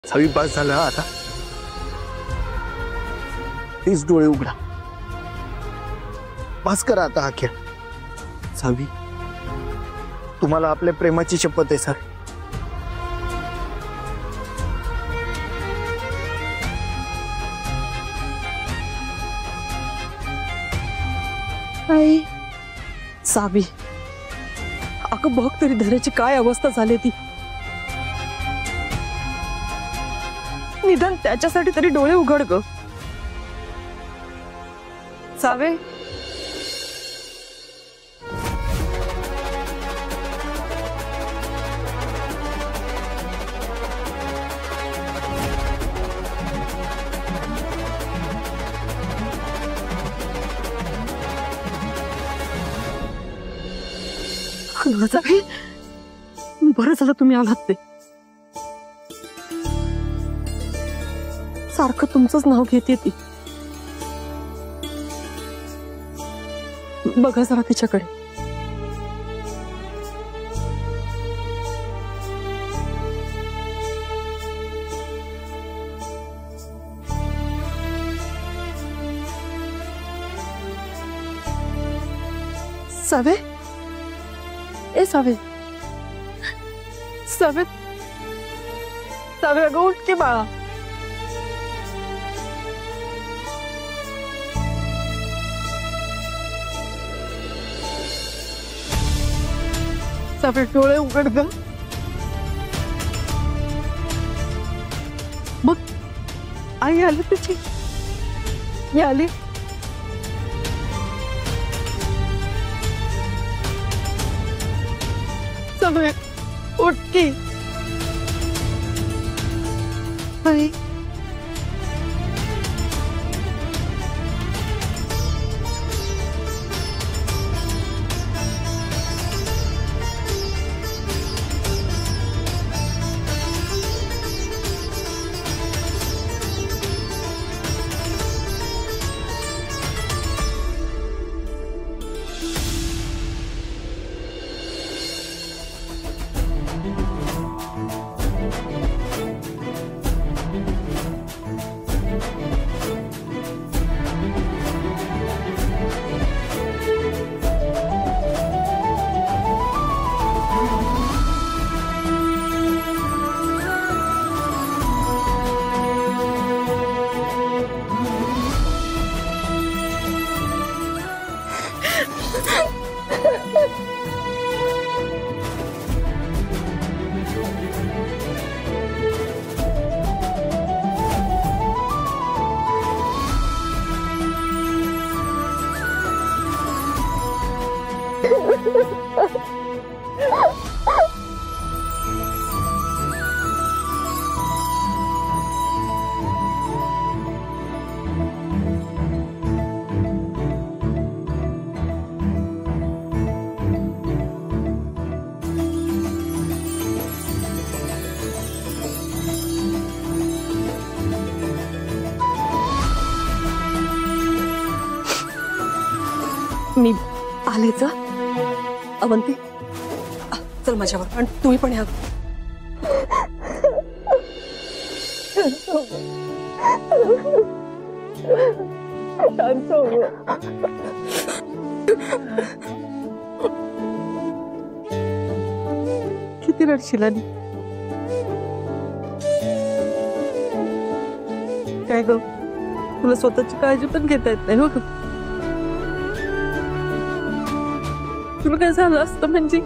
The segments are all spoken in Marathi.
सावी बस झालं आता, प्लीज डोळे उघडा, बस करा आता हा खेळ. सावी, तुम्हाला आपल्या प्रेमाची शपथ आहे सावी. आई सावी, अगं बघ तरी धऱ्याची काय अवस्था झाली ती. निदान त्याच्यासाठी तरी डोळे उघड ग सावे. बरं झालं तुम्ही आलात. ते सारखं तुमचंच नाव घेते ती. बघा जरा तिच्याकडे. सावे, ए सावे, सावे, सावे अगं उठ की बाळा. सावे डोळे उघड ग. बघ आई आली तिची, ही आली. सावे उठ की. आई मी आलेच. अवंती चल माझ्यावर, आणि तुम्ही पण या. किती रडशील आणि काय ग, तुला स्वतःची काळजी पण घेता येत नाही हो ग. तुला काय झालं असतं म्हणजे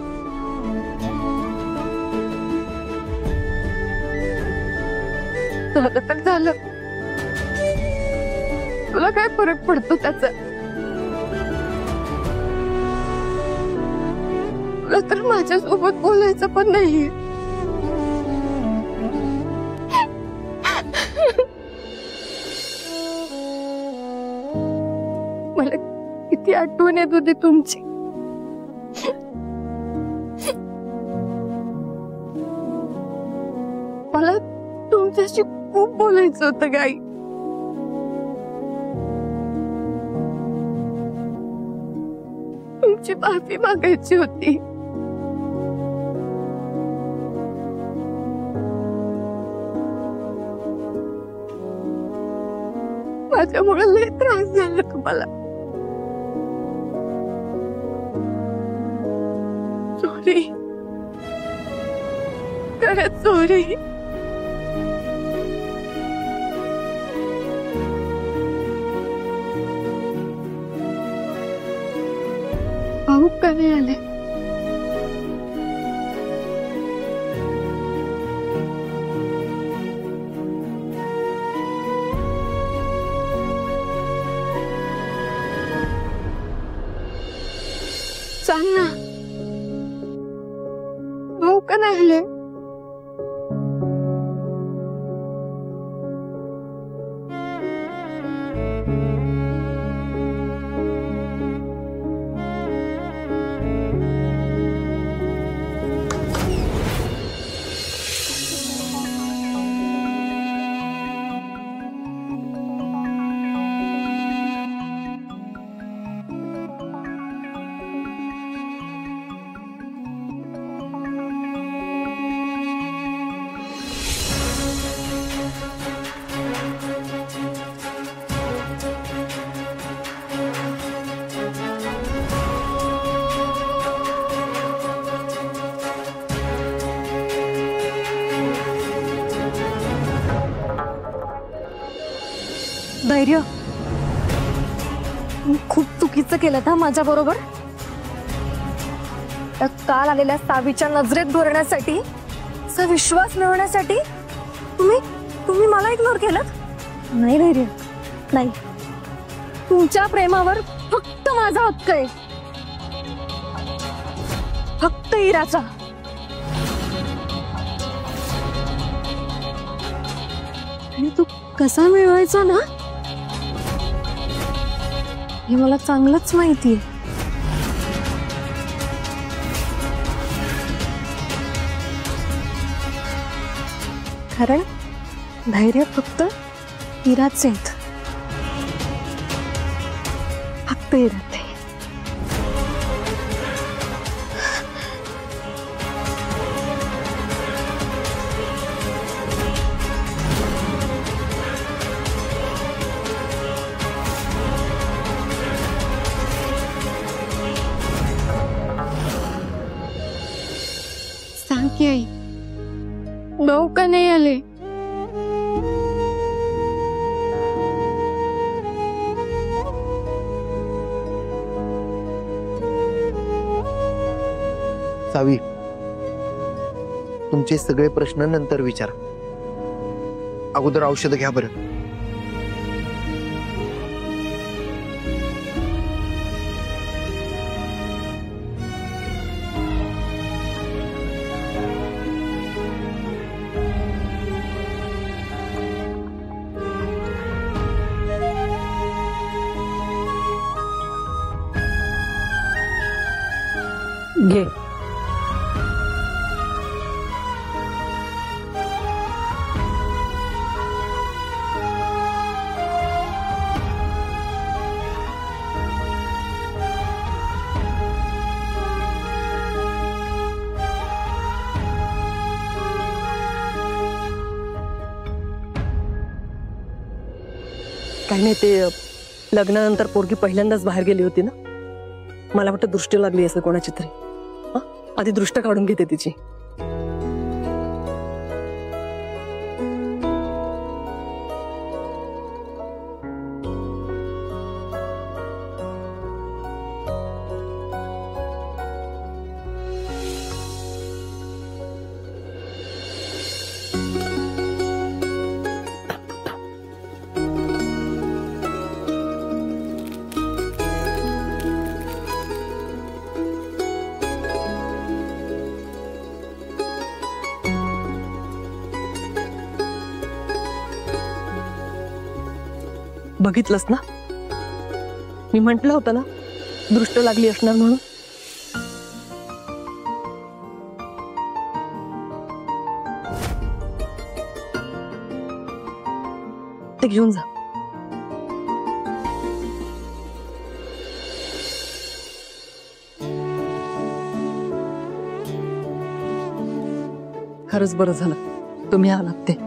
तर झालं, तुला काय फरक पडतो त्याचा. तुला तर माझ्यासोबत बोलायचं पण नाही. मला किती आठवण येत होती तुमची. मला तुमच्याशी खूप बोलायचं होतं गाई. तुमची माफी मागायची होती. माझ्यामुळे लय त्रास झाला तुम्हाला. सॉरी, खरंच सॉरी. भाऊ का नाही आले? सांग ना, भाऊ का नाही आले? धैर्य, खूप चुकीचं केलं ना माझ्या बरोबर. काल आलेल्या सावीच्या नजरेत भरण्यासाठी, विश्वास मिळवण्यासाठी तुम्ही मला इग्नोर केलं. नाही धैर्य, नाही. तुमच्या प्रेमावर फक्त माझा हक्क आहे, फक्त इराचा. आणि तू कसा मिळवायचा ना हे मला चांगलंच माहितीये. कारण धैर्य फक्त इराचे आहेत, फक्त इराचे. सांग की आई, भाऊ का नाही आले? सावी, तुमचे सगळे प्रश्न नंतर विचार. अगोदर औषध घ्या बरं. घे. काही नाही, ते लग्नानंतर पोरगी पहिल्यांदाच बाहेर गेली होती ना, मला वाटतं दृष्टी लागली असेल कोणाची तरी. आधी दृष्ट काढून घेते तिची. बघितलंस ना, मी म्हंटल होतं ना दृष्ट लागली असणार म्हणून. ते घेऊन जा. खरंच बरं झालं तुम्ही आलात ते.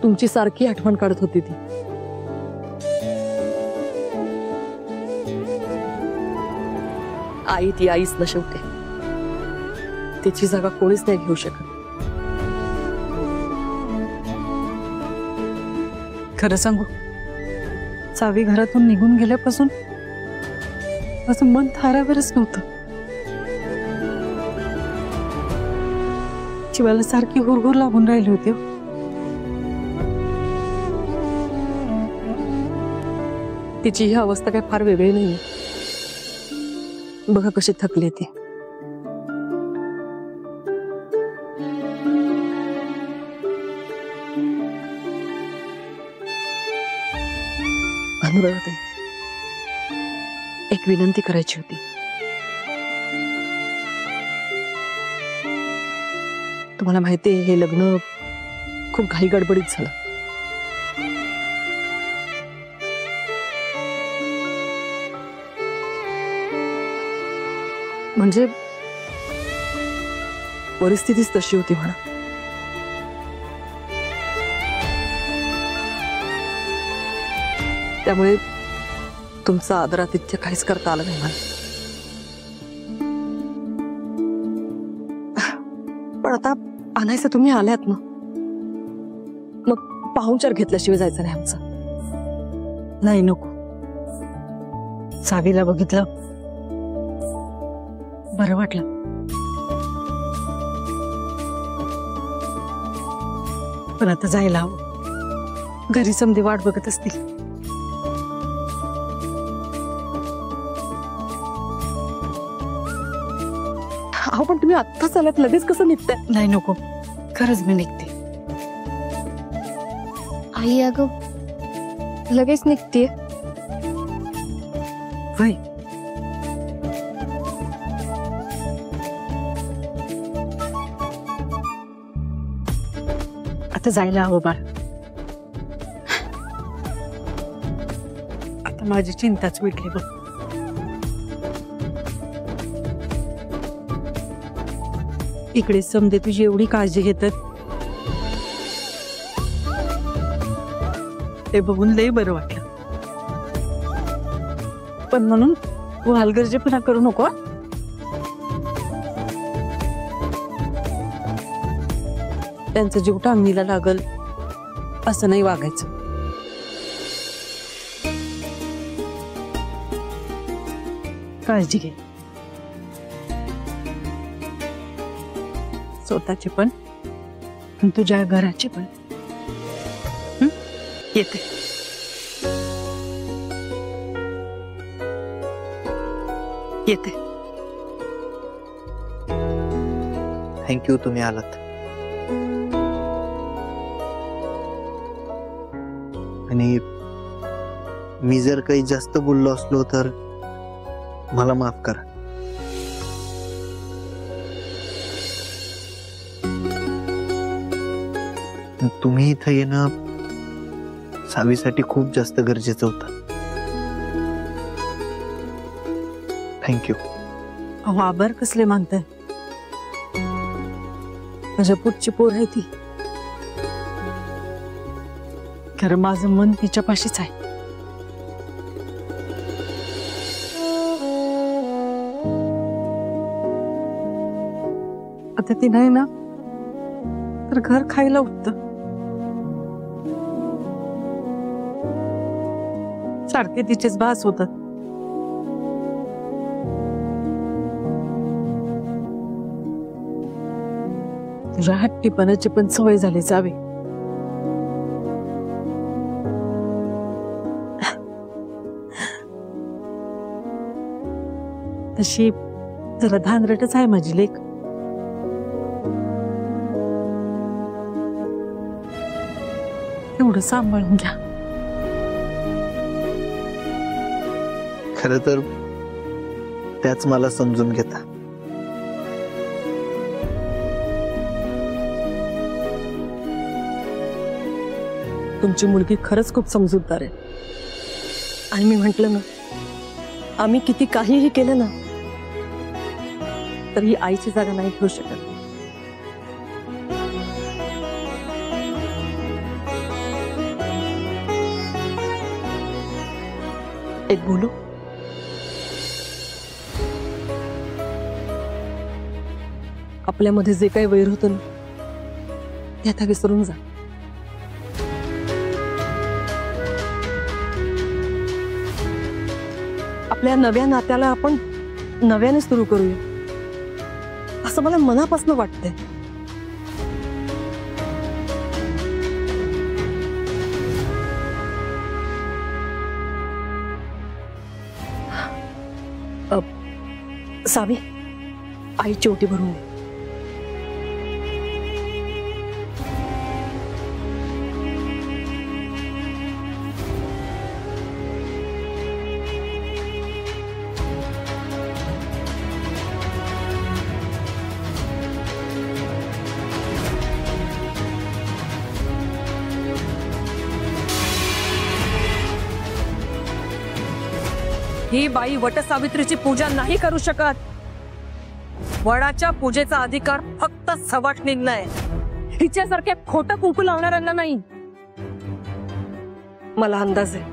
तुमची सारखी आठवण काढत होती ती. आई ती आईच न शेवटी. तिची जागा कोणीच नाही घेऊ शकत. खरं सांगू, सावी घरातून निघून गेल्यापासून माझं मन थारावरच नव्हतं. जीवाला सारखी हुरहुर लागून राहिली होती. तिची ही अवस्था काय फार वेगळी नाहीये. बघा कशी थकली ती. अनुराधाताई, एक विनंती करायची होती. तुम्हाला माहितीये हे लग्न खूप घाई गडबडीत झालं. म्हणजे परिस्थितीच तशी होती म्हणा. त्यामुळे तुमचं आदरातिथ्य काहीच करता आलं नाही मला. पण आता आणायचं तुम्ही आल्यात ना, मग पाहुणचार घेतल्याशिवाय जायचं नाही आमचं. नाही, नको. सावीला बघितलं, बरं वाटलं. पण आता जायला हवं. घरी समधी वाट बघत असतील. अहो पण तुम्ही आत्ताच आलात, लगेच कसं निघताय? नाही, नको. खरंच मी निघते. आई अगं लगेच निघतीये. वय, आता जायला हवं बाळ. आता माझी चिंताच मिटली बघ. इकडे समजे तुझी एवढी काळजी घेतात, ते बघून लय बरं वाटलं. पण म्हणून तू हलगर्जीपणा करू नको. त्यांचं जीव टांगणीला लागल असं नाही वागायचं. काळजी घे, स्वतःची पण आणि तुझ्या घराची पण. येते. येते. थँक्यू, तुम्ही आलात. आणि मी जर काही जास्त बोललो असलो तर मला माफ करा. तुम्ही इथं येणं सावीसाठी खूप जास्त गरजेचं होतं. थँक्यू. अहो, आभार कसले मानताय? माझ्या पुढची पोर आहे ती. खरं माझं मन तिच्या पाशीच आहे. आता ती नाही ना, तर घर खायला उठतं. सारखे तिचेच भास होतात. तुझ्या हट्टीपणाची पण सवय झाली जावे. तशी जरा धानरटच आहे माझी लेक. एवढं सांभाळून घ्या. खरं तर त्याच मला समजून घेता. तुमची मुलगी खरंच खूप समजूतदार आहे. आणि मी म्हंटल ना, आम्ही किती काहीही केलं ना, तर ही आईची जागा नाही घेऊ शकत. एक बोलू? आपल्यामध्ये जे काही वैर होतं ना ते आता विसरून जा. आपल्या नव्या नात्याला आपण नव्याने सुरू करूया असं मला मनापासून वाटतंय. सावी, आईची ओटी भरून दे. ही बाई वटसावित्रीची पूजा नाही करू शकत. वडाच्या पूजेचा अधिकार फक्त सवाष्णींना आहे, तिच्यासारखे खोटं कुंकू लावणाऱ्यांना नाही. मला अंदाज आहे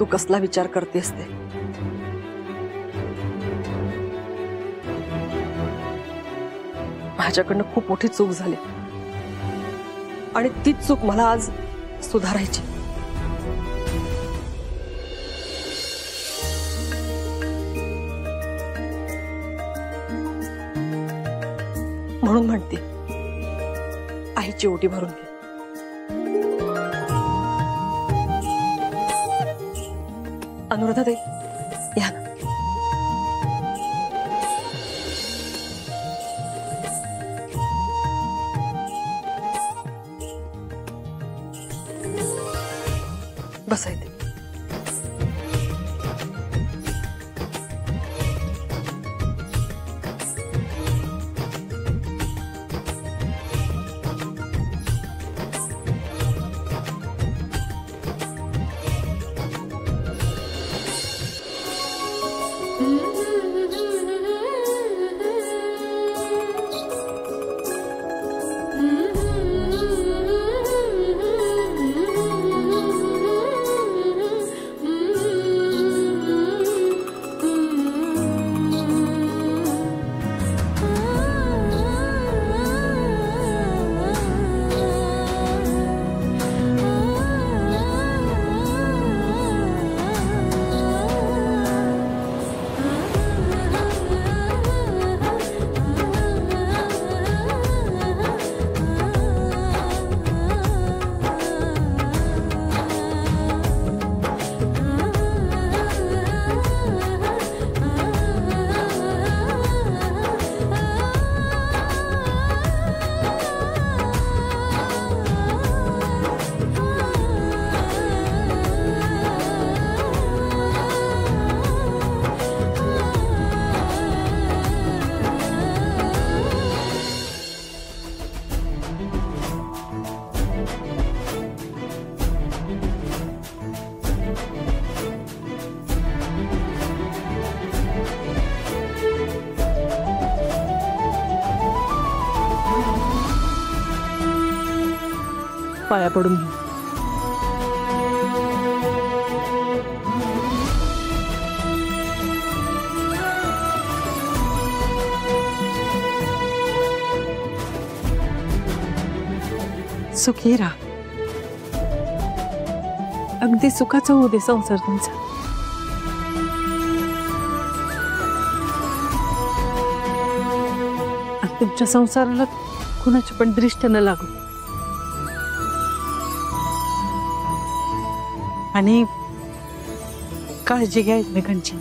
तू कसला विचार करतेस ते. माझ्याकडनं खूप मोठी चूक झाली आणि तीच चूक मला आज सुधारायची. म्हणून म्हणते आईची ओटी भरून घे. अनुराधा ताई या ना. बसायते. पाया पडून घे. सुखी राहा. अगदी सुखाचा होऊ दे संसार तुमचा. आणि तुमच्या संसाराला कुणाची पण दृष्ट न लागू. आणि काळजी घ्या एकमेकांची.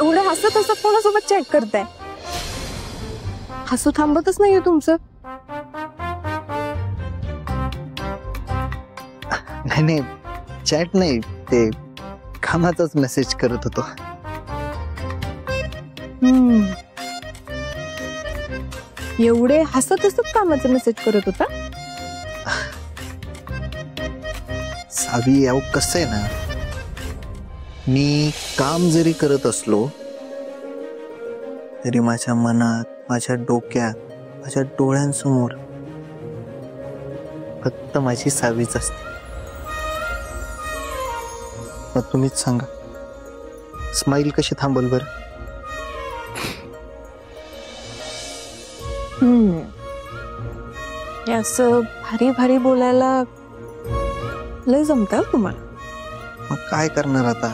एवढे हसत हसत कोणासोबत चॅट करताय? हसू थांबतच नाहीये तुमचं. नाही चॅट नाही, ते कामाचाच मेसेज करत होतो. एवढे हसत हसत कामाचा मेसेज करत होता? सावी, अहो कसं आहे ना, मी काम जरी करत असलो तरी माझ्या मनात, माझ्या डोक्यात, माझ्या डोळ्यांसमोर फक्त माझी सावीच असते. मग तुम्हीच सांगा, स्माइल कशी थांबल बर? हे असं भारी भारी बोलायला लय जमतं तुम्हाला. मग काय करणार आता,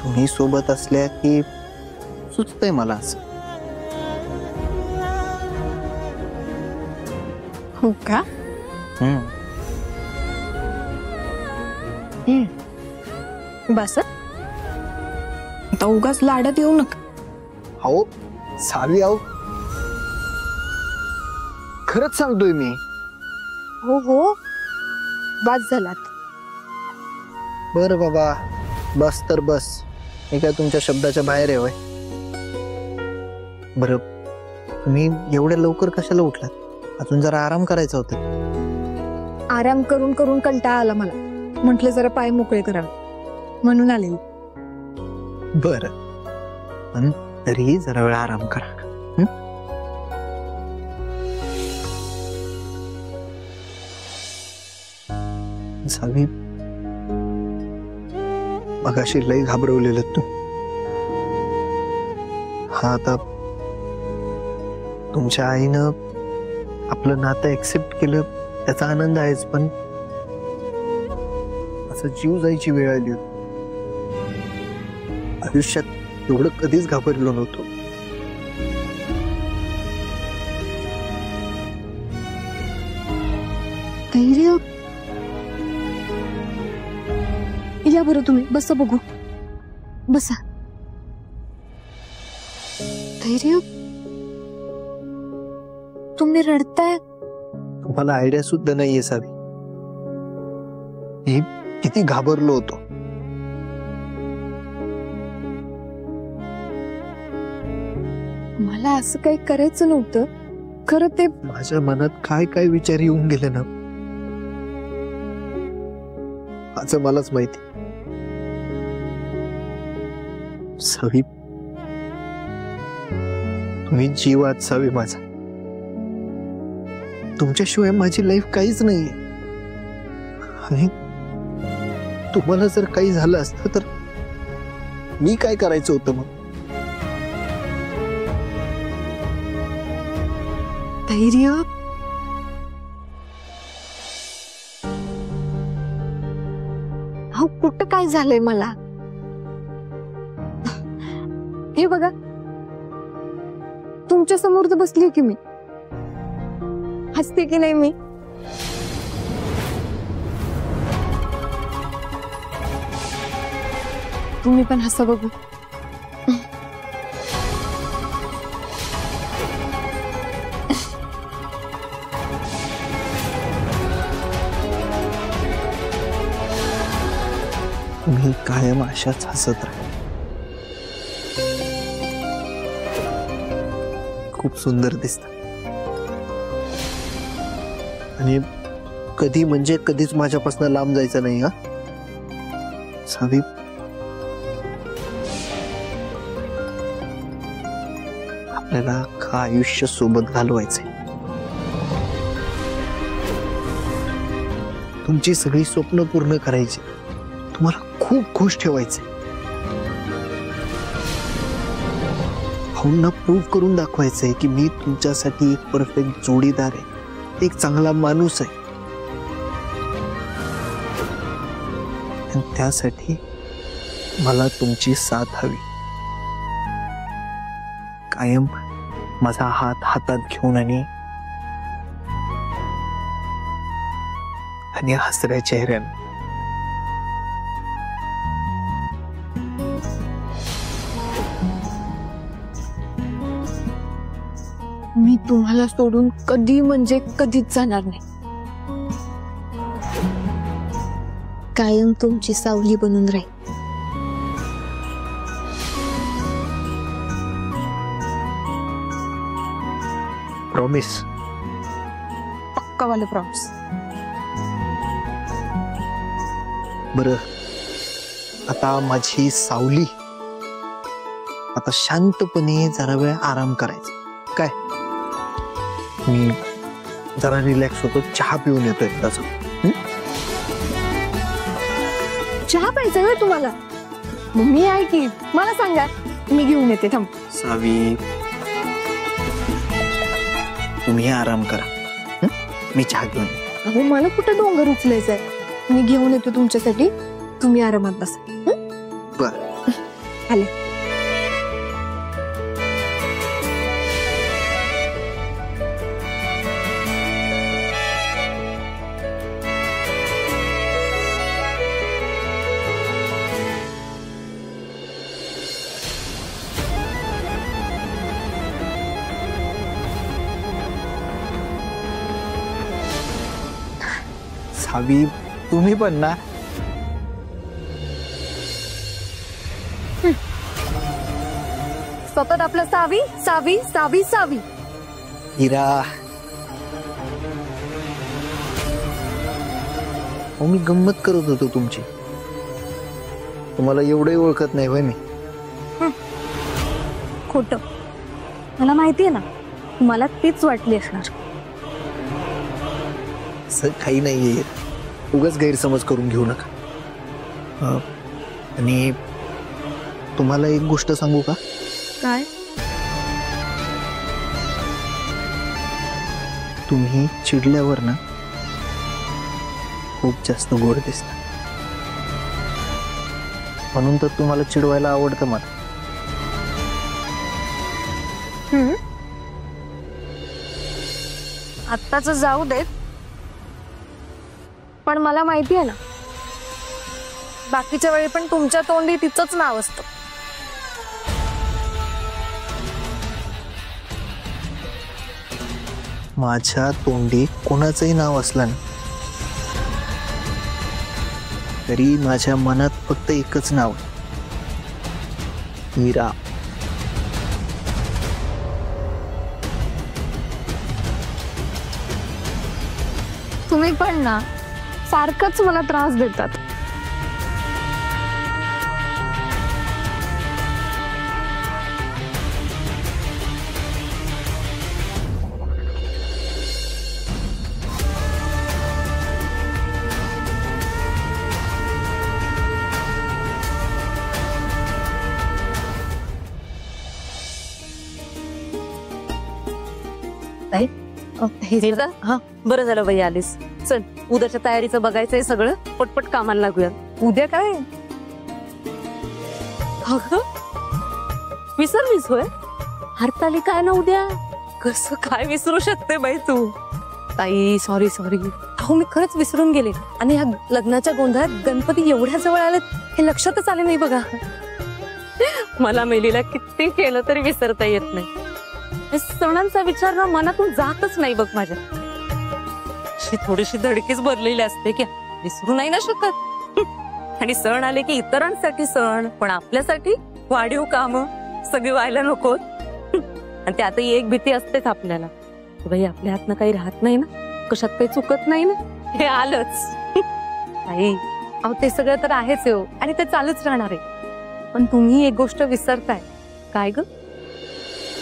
तुम्ही सोबत असल्या की सुचतंय मला असं. हो का? बस आता उगाच लाडात येऊ नका. अहो सावी, अहो खरंच सांगतोय मी. हो हो, बस झालात. बर बाबा, बस तर बस. हे काय तुमच्या शब्दाच्या बाहेर आहे होय? बरं, तुम्ही एवढ्या लवकर कशाला उठलात? अजून जरा आराम करायचा होता. आराम करून करून कंटाळा आला मला. म्हटलं जरा पाय मोकळे करावे म्हणून आले. बर, पण तरीही जरा वेळ आराम करा. सावी, मगाशी लय घाबरवलेलं तू. हा, आता तुमच्या आईनं आपलं नातं एक्सेप्ट केलं त्याचा आनंद आहेच, पण असं जीव जायची वेळ आली होती. आयुष्यात एवढं कधीच घाबरलो नव्हतो. धैर्य, या बरं तुम्ही बसा, बघू. बसा. धैर्य, तुम्ही रडताय? तुम्हाला आयडिया सुद्धा नाहीये सावी, मी किती घाबरलो होतो. मला असं काही करायचं नव्हतं खरं. ते माझ्या मनात काय काय विचार येऊन गेले ना, माझं मलाच माहिती. सावी, तुम्ही जीव आहात सावी माझा. तुमच्याशिवाय माझी लाईफ काहीच नाहीये. आणि तुम्हाला जर काही झालं असतं तर मी काय करायचं होतं मग? धैर्य, हो कुठं काय झालंय मला? हे बघा, तुमच्या समोर तर बसली की मी. हसते की नाही मी? तुम्ही पण हसा बघू. मी कायम अशाच हसत राहील. खूप सुंदर दिसत आणि कधी म्हणजे कधीच माझ्यापासून लांब जायचं नाही. हा सावी, आपल्याला अख्खं आयुष्य सोबत घालवायचंय. तुमची सगळी स्वप्न पूर्ण करायची, तुम्हाला खूप खुश ठेवायचे, भाऊंना प्रूव्ह करून दाखवायचंय की मी तुमच्यासाठी एक परफेक्ट जोडीदार आहे, एक चांगला माणूस आहे. आणि त्यासाठी मला तुमची साथ हवी. कायम माझा हात हातात घेऊन आणि हसऱ्या चेहऱ्याने. मी तुम्हाला सोडून कधी म्हणजे कधीच जाणार नाही. कायम तुमची सावली बनून राहील. प्रॉमिस. पक्कावाला प्रॉमिस. बरं, आता माझी सावली, आता शांतपणे जरा वेळ आराम करायचा. काय, मी जरा रिलॅक्स होतो, चहा पिऊन येतो एकदाच. चहा प्यायचा आहे तुम्हाला? मग मी आहे की, मला सांगा, मी घेऊन येते. थांब. सावी, तुम्ही आराम करा, मी चहा घेऊन येतो. अहो मला कुठे डोंगर उचलायचंय, मी घेऊन येतो तुमच्यासाठी, तुम्ही आरामात बसा. बर. आले. सावी, तुम्ही पण ना. सतत आपलं सावी सावी सावी सावी. हिरा, हो मी गंमत करत होतो तुमची. तुम्हाला एवढंही ओळखत नाही होय मी? खोटं. मला माहितीये ना, मला तीच वाटली असणार. असं काही नाहीये, उगाच गैरसमज करून घेऊ नका. आणि तुम्हाला एक गोष्ट सांगू का? काय? तुम्ही चिडल्यावर ना खूप जास्त गोड दिसता, म्हणून तर तुम्हाला चिडवायला आवडतं मला. आत्ताच जाऊ देत, पण मला माहिती आहे ना, बाकीच्या वेळी पण तुमच्या तोंडी तिचंच नाव असतं. माझ्या तोंडी कोणाचंही नाव असलं ना, तरी माझ्या मनात फक्त एकच नाव आहे, मीरा. तुम्ही पण ना सारखंच मला त्रास देतात. हा, बरं झालं बाई आलीस. चल, उद्याच्या तयारीचं बघायचंय सगळं, पटपट कामाला लागूया. उद्या काय? अगं, विसरलीस होय? हरतालिका आहे ना उद्या. कसं काय विसरू शकते बाई तू? ताई, सॉरी सॉरी. अहो मी खरंच विसरून गेले, आणि ह्या लग्नाच्या गोंधळात गणपती एवढ्या जवळ आलेत हे लक्षातच आले नाही बघा. मला मेलीला किती केलं तरी विसरता येत नाही. सणांचा विचार ना मनातून जातच नाही बघ माझ्या. थोडीशी धडकीच भरलेली असते की विसरू नाही ना शकत. आणि सण आले की इतरांसाठी सण, पण आपल्यासाठी वाढीव काम सगळी व्हायला नको. आणि त्यातही एक भीती असतेच आपल्याला, बाई आपल्या हातनं काही राहत नाही ना, कशात काही चुकत नाही ना, हे आलंच. आई, अहो ते सगळं तर आहेच हो, आणि ते चालूच राहणार आहे. पण तुम्ही एक गोष्ट विसरताय. काय ग?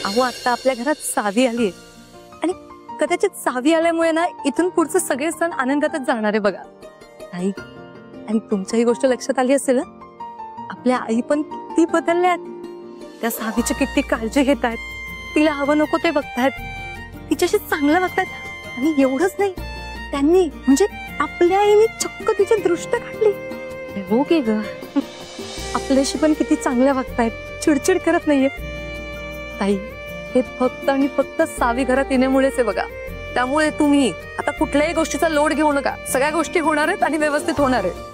अहो आता आपल्या घरात सावी आली आहे, आणि कदाचित सावी आल्यामुळे ना इथून पुढचे सगळे सण आनंदातच जाणार आहे बघा. आई, आणि तुमच्याही गोष्ट लक्षात आली असेल, आपल्या आई पण किती बदलल्यात. त्या सावीची किती काळजी घेत आहेत, तिला हवं नको ते बघतायत, तिच्याशी चांगलं वागतायत. आणि एवढंच नाही, त्यांनी म्हणजे आपल्या आईने चक्क तिची दृष्ट काढली. हो की ग, आपल्याशी पण किती चांगल्या वागतायत, चिडचिड करत नाहीये. ताई, हे फक्त आणि फक्त सावी घरात येण्यामुळेच आहे बघा. त्यामुळे तुम्ही आता कुठल्याही गोष्टीचा लोड घेऊ नका. सगळ्या गोष्टी होणार आहेत आणि व्यवस्थित होणार आहेत.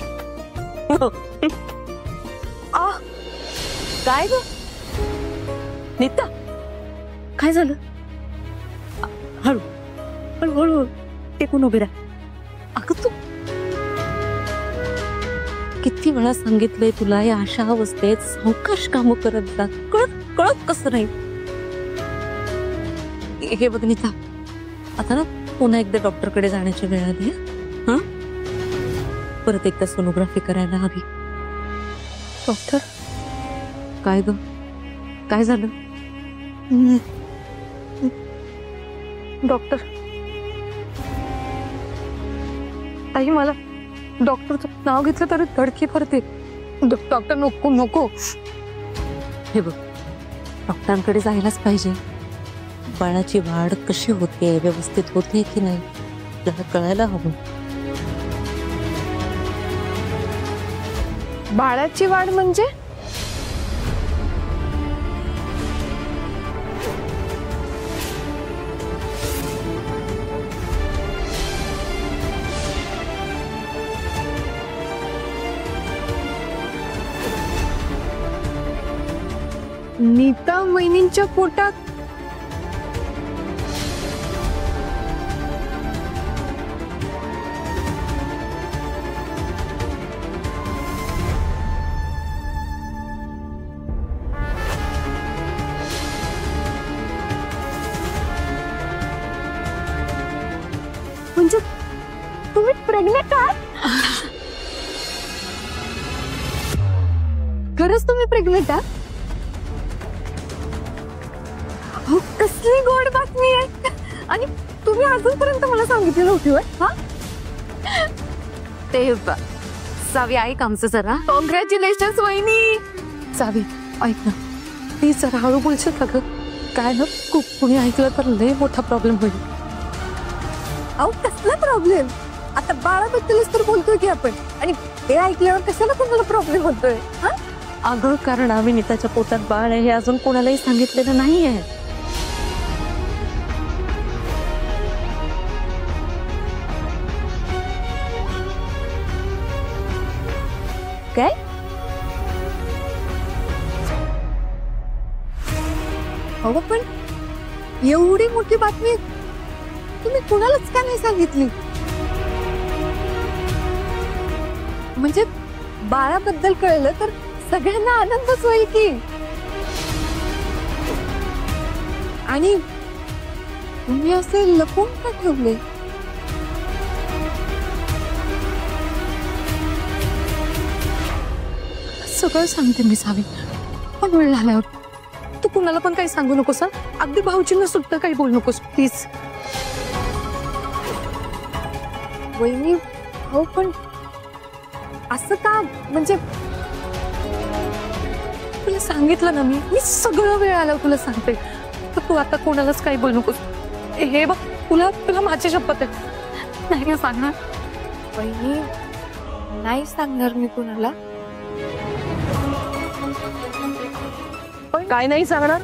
काय ग नीता, काय झालं? हळू हळू हळू टेकून उभी राहा. अगं तू किती वेळा सांगितलंय तुला या अशा अवस्थेत सावकाश काम करत जा. कळत कळत कसं नाही. हे बघ नीता, आता ना पुन्हा एकदा डॉक्टरकडे जाण्याची वेळ आली. हा, परत एकदा सोनोग्राफी करायला हवी. डॉक्टर, काय ग, काय झालं? डॉक्टर, आई मला डॉक्टरचं नाव घेतलं तरी धडकी भरते. डॉक्टर नको नको. हे बघ, डॉक्टरांकडे जायलाच पाहिजे. बाळाची वाढ कशी होते, व्यवस्थित होते की नाही, त्याला कळायला हवं. बाळाची वाढ म्हणजे? नीता वहिनींच्या पोटात म्हणजे तुम्ही प्रेग्नेंट आहात? खरंच तुम्ही प्रेग्नेंट आहात? हो, कसली गोड बातमी आहे. आणि तुम्ही अजूनपर्यंत मला सांगितली नव्हती होय? हा, ते सावी ऐक आमचं जरा. कॉंग्रॅच्युलेशन वहिनी. सावी ऐक ना, प्लीज जरा हळू बोलशील का ग? काय ना, खूप कुणी ऐकलं तर लय मोठा प्रॉब्लेम होईल. अहो, कसला प्रॉब्लेम? आता बाळाबद्दलच तर बोलतोय की आपण, आणि ते ऐकल्यावर कशाला कोणाला प्रॉब्लेम होतोय? हा, अगं कारण आम्ही नीताच्या पोटात बाळ आहे हे अजून कोणालाही सांगितलेलं नाहीये. काय? अहो, पण एवढी मोठी बातमी तुम्ही कुणालाच का नाही सांगितली? म्हणजे बाळाबद्दल कळलं तर सगळ्यांना आनंदच होईल की. आणि तुम्ही असे लपून का ठेवले? सगळं सांगते मी सावी, पण वेळ झाल्यावर. तू कुणाला पण काही सांगू नकोस. अगदी भाऊजींना सुद्धा काही बोलू नकोस प्लीज. वहिनी, हो पण असं का? म्हणजे तुला सांगितलं ना मी सगळं वेळ आल्यावर तुला सांगते. तर तू आता कोणालाच काही बोलू नकोस. हे बघ, तुला तुला माझी शपथ आहे. नाही सांगणार वहिनी, नाही सांगणार मी कुणाला. काय नाही सांगणार?